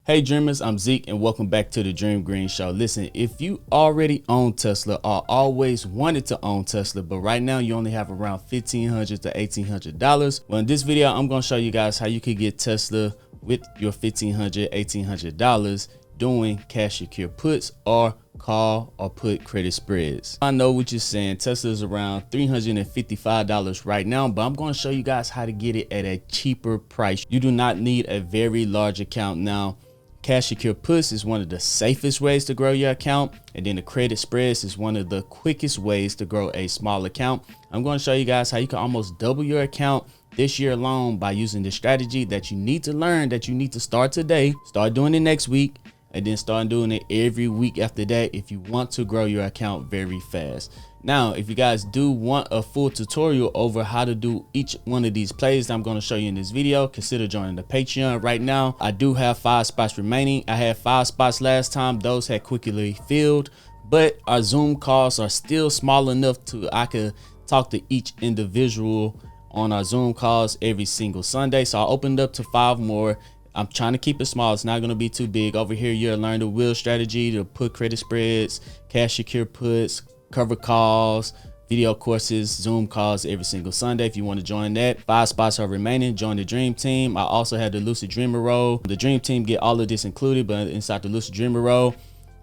Hey dreamers, I'm Zeke and welcome back to the Dream Green Show. Listen, if you already own Tesla or always wanted to own Tesla, but right now you only have around $1,500 to $1,800, well, in this video, I'm going to show you guys how you could get Tesla with your $1,500, $1,800 doing cash secure puts or call or put credit spreads. I know what you're saying. Tesla is around $355 right now, but I'm going to show you guys how to get it at a cheaper price. You do not need a very large account now. Cash secure puts is one of the safest ways to grow your account, and then the credit spreads is one of the quickest ways to grow a small account. I'm going to show you guys how you can almost double your account this year alone by using the strategy that you need to learn, that you need to start today, start doing it next week, and then start doing it every week after that if you want to grow your account very fast. Now, if you guys do want a full tutorial over how to do each one of these plays that I'm going to show you in this video, consider joining the Patreon right now. I do have 5 spots remaining. I had 5 spots last time. Those had quickly filled, but our Zoom calls are still small enough to I could talk to each individual on our Zoom calls every single Sunday. So I opened up to 5 more. I'm trying to keep it small. It's not going to be too big. Over here, you'll learn the wheel strategy to put credit spreads, cash secure puts, cover calls, video courses, Zoom calls every single Sunday. If you want to join that, 5 spots are remaining. Join the Dream Team. I also have the Lucid Dreamer role. The Dream Team get all of this included, but inside the Lucid Dreamer role,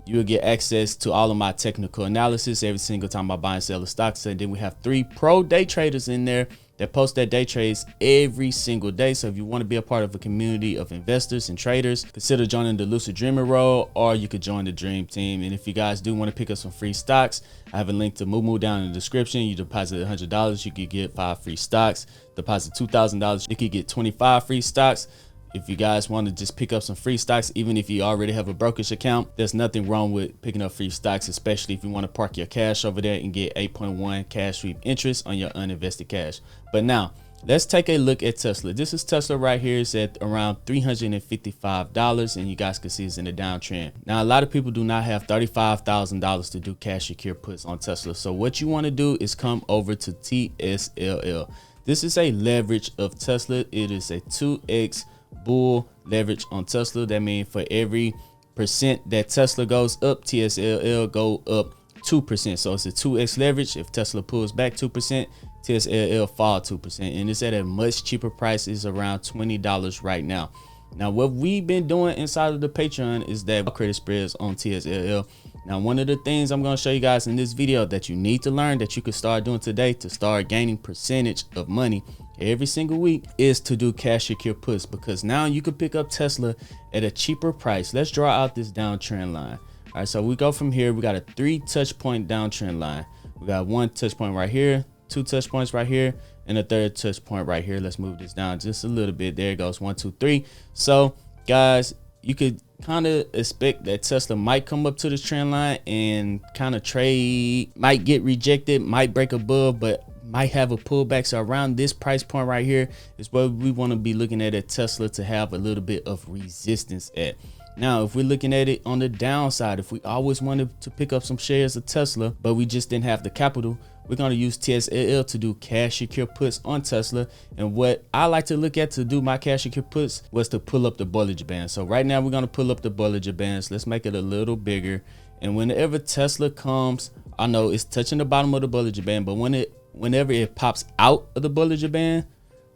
you will get access to all of my technical analysis every single time I buy and sell a stock. And then we have 3 pro day traders in there that post their day trades every single day. So if you want to be a part of a community of investors and traders, consider joining the Lucid Dreamer role, or you could join the Dream Team. And if you guys do want to pick up some free stocks, I have a link to Moo down in the description. You deposit $100, you could get 5 free stocks. Deposit $2,000, you could get 25 free stocks. If you guys want to just pick up some free stocks, even if you already have a brokerage account, there's nothing wrong with picking up free stocks, especially if you want to park your cash over there and get 8.1 cash sweep interest on your uninvested cash. But now let's take a look at Tesla. This is Tesla right here. It's at around $355, and you guys can see it's in a downtrend. Now, a lot of people do not have $35,000 to do cash secure puts on Tesla. So what you want to do is come over to TSLL. This is a leverage of Tesla. It is a 2x bull leverage on Tesla. That means for every percent that Tesla goes up, TSLL go up 2%. So it's a 2x leverage. If Tesla pulls back 2%, TSLL fall 2%, and it's at a much cheaper price. It's around $20 right now. Now, what we've been doing inside of the Patreon is that credit spreads on TSLL. Now, one of the things I'm going to show you guys in this video that you need to learn, that you can start doing today to start gaining percentage of money every single week, is to do cash secure puts, because now you can pick up Tesla at a cheaper price. Let's draw out this downtrend line. All right, so we go from here. We got a 3 touch point downtrend line. We got 1 touch point right here, 2 touch points right here, and a 3rd touch point right here. Let's move this down just a little bit. There it goes, 1, 2, 3. So guys, you could kind of expect that Tesla might come up to this trend line and kind of trade, might get rejected, might break above, but might have a pullback. So around this price point right here is where we want to be looking at Tesla to have a little bit of resistance at. Now, if we're looking at it on the downside, if we always wanted to pick up some shares of Tesla, but we just didn't have the capital, we're going to use TSLL to do cash secure puts on Tesla. And what I like to look at to do my cash secure puts was to pull up the Bollinger Band. So right now we're going to pull up the Bollinger Bands. Let's make it a little bigger. And whenever Tesla comes, I know it's touching the bottom of the Bollinger Band, but whenever it pops out of the Bollinger Band,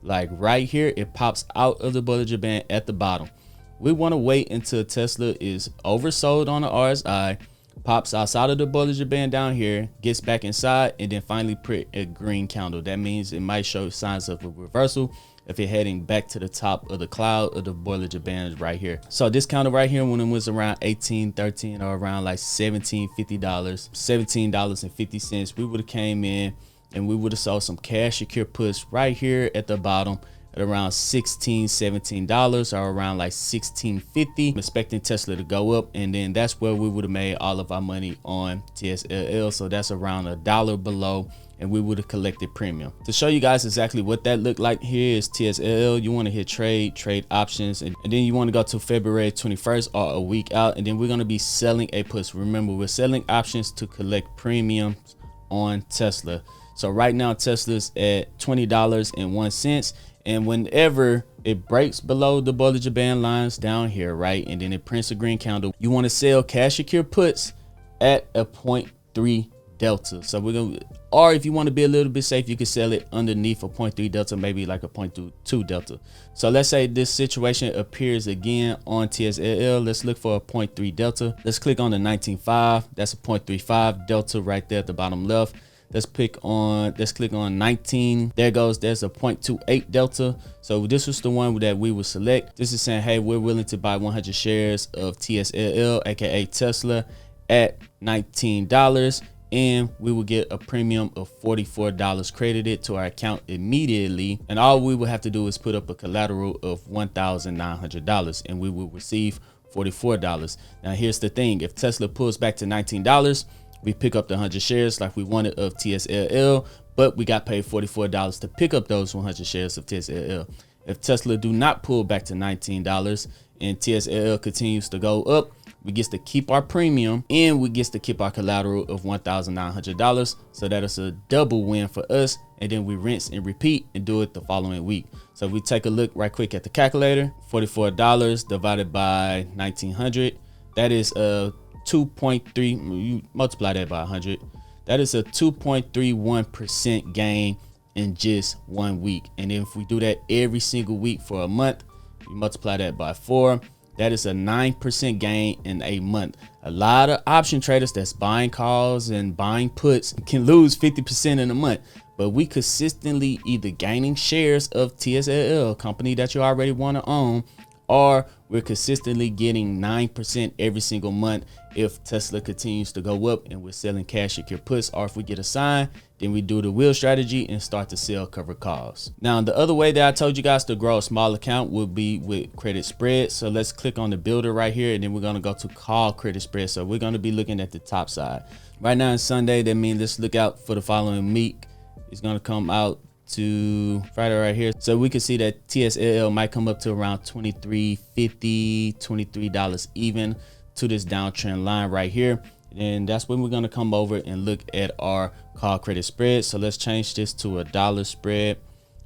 like right here, it pops out of the Bollinger Band at the bottom. We want to wait until Tesla is oversold on the RSI, pops outside of the Bollinger Band down here, gets back inside, and then finally print a green candle. That means it might show signs of a reversal if you're heading back to the top of the cloud of the Bollinger Band right here. So this candle right here, when it was around 18.13 or around like $17.50, $17.50, we would have came in and we would have sold some cash secure puts right here at the bottom at around $16, $17 or around like $16.50. I'm expecting Tesla to go up, and then that's where we would have made all of our money on TSLL. So that's around $1 below, and we would have collected premium. To show you guys exactly what that looked like, here is TSLL. You want to hit trade options, and then you want to go to February 21st or a week out, and then we're going to be selling a puts. Remember, we're selling options to collect premiums on Tesla. So right now Tesla's at $20.01, and whenever it breaks below the Bollinger Band lines down here, right, and then it prints a green candle, you want to sell cash secure puts at a 0.3 delta. So we're gonna, or if you want to be a little bit safe, you can sell it underneath a 0.3 delta, maybe like a 0.22 delta. So let's say this situation appears again on TSLL. Let's look for a 0.3 delta. Let's click on the 19.5. That's a 0.35 delta right there at the bottom left. Let's click on 19. There goes, there's a 0.28 delta. So this was the one that we would select. This is saying, hey, we're willing to buy 100 shares of TSLL, aka Tesla, at $19, and we will get a premium of $44 credited to our account immediately. And all we will have to do is put up a collateral of $1,900, and we will receive $44. Now here's the thing: if Tesla pulls back to $19, we pick up the 100 shares like we wanted of TSLL, but we got paid $44 to pick up those 100 shares of TSLL. If Tesla do not pull back to $19 and TSLL continues to go up, we get to keep our premium and we get to keep our collateral of $1,900. So that is a double win for us. And then we rinse and repeat and do it the following week. So if we take a look right quick at the calculator, $44 divided by 1900, that is a 2.3, you multiply that by 100, that is a 2.31% gain in just 1 week. And then if we do that every single week for a month, you multiply that by 4, that is a 9% gain in a month. A lot of option traders that's buying calls and buying puts can lose 50% in a month, but we consistently either gaining shares of TSLL, company that you already want to own, or we're consistently getting 9% every single month if Tesla continues to go up and we're selling cash secure puts. Or if we get a sign, then we do the wheel strategy and start to sell covered calls. Now, the other way that I told you guys to grow a small account would be with credit spread. So let's click on the builder right here, and then we're going to go to call credit spread. So we're going to be looking at the top side. Right now it's Sunday. That means let's look out for the following week. It's going to come out to Friday right here. So we can see that TSLL might come up to around $23.50, $23 even to this downtrend line right here. And that's when we're going to come over and look at our call credit spread. So let's change this to a dollar spread,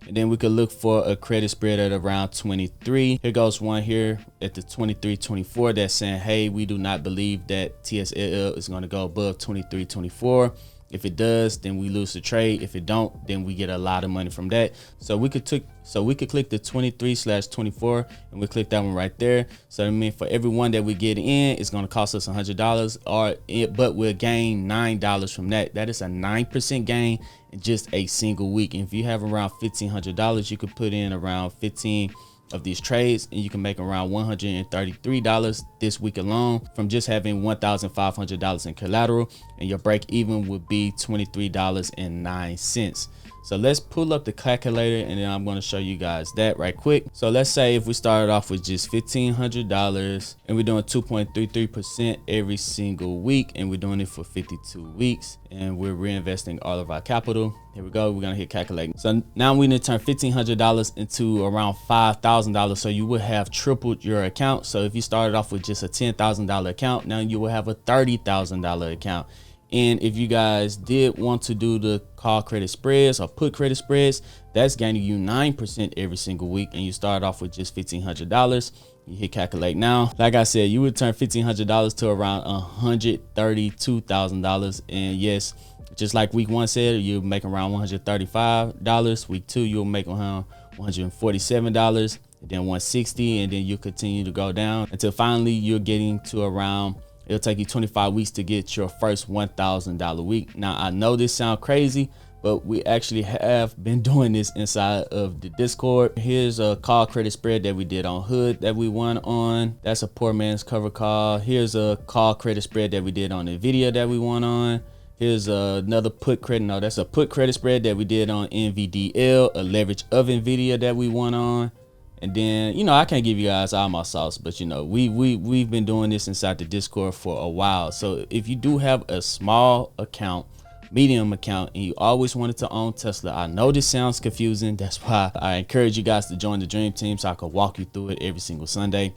and then we could look for a credit spread at around 23. Here goes one here at the 23.24 that's saying, hey, we do not believe that TSLL is going to go above 23.24. If it does, then we lose the trade. If it don't, then we get a lot of money from that. So we could click the 23/24, and we click that one right there. So I mean, for every one that we get in, it's going to cost us $100, but we'll gain $9 from that. That is a 9% gain in just a single week. And if you have around $1,500, you could put in around 15 of these trades, and you can make around $133 this week alone from just having $1,500 in collateral, and your break even would be $23.09. So let's pull up the calculator, and then I'm going to show you guys that right quick. So let's say if we started off with just $1,500 and we're doing 2.33% every single week, and we're doing it for 52 weeks, and we're reinvesting all of our capital. Here we go. We're going to hit calculate. So now we need to turn $1,500 into around $5,000. So you would have tripled your account. So if you started off with just a $10,000 account, now you will have a $30,000 account. And if you guys did want to do the call credit spreads or put credit spreads, that's gaining you 9% every single week, and you start off with just $1,500. You hit calculate now. Like I said, you would turn $1,500 to around $132,000. And yes, just like week 1 said, you'll make around $135. Week 2, you'll make around $147, and then $160, and then you continue to go down until finally you're getting to around, it'll take you 25 weeks to get your first $1,000 week. Now, I know this sounds crazy, but we actually have been doing this inside of the Discord. Here's a call credit spread that we did on Hood that we won on. That's a poor man's cover call. Here's a call credit spread that we did on NVIDIA that we won on. Here's another put credit. No, that's a put credit spread that we did on NVDL, a leverage of NVIDIA that we won on. And then, you know, I can't give you guys all my sauce, but you know, we've been doing this inside the Discord for a while. So if you do have a small account, medium account, and you always wanted to own Tesla, I know this sounds confusing. That's why I encourage you guys to join the Dream Team so I can walk you through it every single Sunday.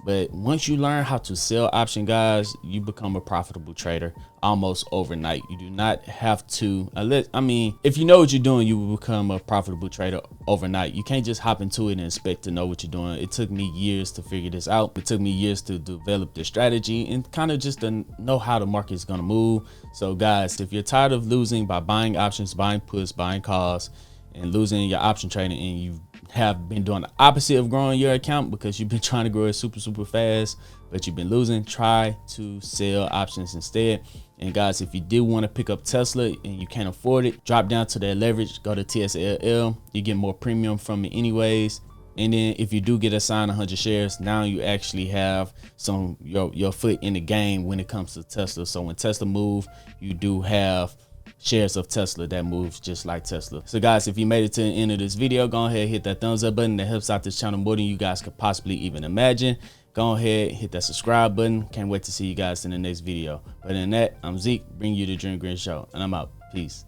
But once you learn how to sell option, guys, you become a profitable trader almost overnight. You do not have to, if you know what you're doing, you will become a profitable trader overnight. You can't just hop into it and expect to know what you're doing. It took me years to figure this out. It took me years to develop the strategy and kind of just to know how the market is going to move. So guys, if you're tired of losing by buying options, buying puts, buying calls, and losing your option trading, and you have been doing the opposite of growing your account because you've been trying to grow it super fast, but you've been losing, try to sell options instead. And guys, if you do want to pick up Tesla and you can't afford it, drop down to that leverage, go to TSLL. You get more premium from it anyways. And then if you do get assigned 100 shares, now you actually have some your foot in the game when it comes to Tesla. So when Tesla move, you do have shares of Tesla that moves just like Tesla. So guys, if you made it to the end of this video, go ahead, hit that thumbs up button. That helps out this channel more than you guys could possibly even imagine. Go ahead, hit that subscribe button. Can't wait to see you guys in the next video. But in that, I'm Zeke, bringing you the Dream Green Show, and I'm out. Peace.